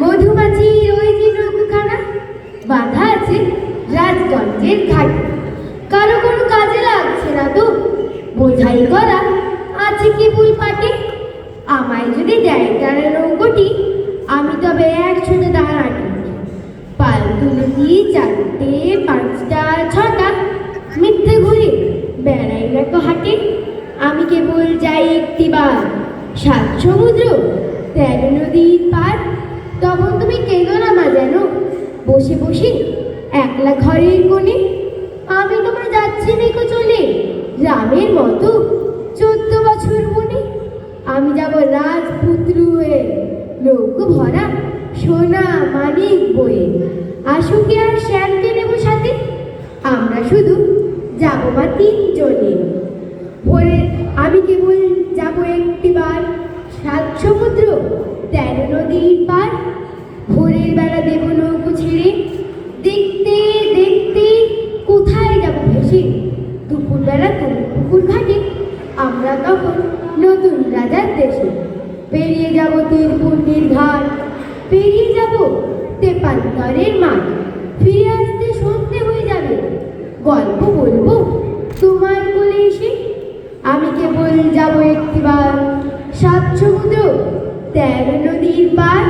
মধুমাছির ওই যে নৌকাখানা বাঁধা আছে রাজগঞ্জের ঘাটে। কারো কোনো কাজে লাগছে না তো, বোঝাই করা আছে কেবল পাটে। আমায় যদি দেয় তারা নৌকোটি, আমি তবে 100টা দাঁড়াটি। পাল তুলতি 4টে 5টা 6টা, মিথ্যে ঘুরে বেড়াই না তো হাটে। আমি কেবল যাই একটিবার 7 সমুদ্র 13 নদীর পার। তখন তুমি কেঁদো না মা যেন, বসে বসে একলা ঘরের কোণে। আমি তোমার যাচ্ছি নেকো চলে রামের মতো 14 বছর মনে। আমি যাব রাজপুত্র হয়ে, নৌকো ভরা সোনা মানিক বয়ে। আশুকে আর শ্যামকে নেব সাথে, আমরা শুধু যাবো মা 3 জনে। ভোরে আমি কেবল যাব একটিবার 7 সমুদ্র 13 নদীর পার। ভোরের বেলা দেব নৌকো ছেড়ে, দেখতে দেখতে কোথায় যাব ভেসে। দুপুরবেলা তুমি পুকুর ঘাটে, আমরা তখন নতুন রাজার দেশে। পেরিয়ে যাব তীরকুণ্ডের ঘাট, পেরিয়ে যাব তেপান্তরের মাঠ। ফিরে আসতে সন্ধে হয়ে যাবে, গল্প বলবো তোমার কোলে এসে। আমি কেবল যাব একটিবার 7 সমুদ্র 13 নদীর পার।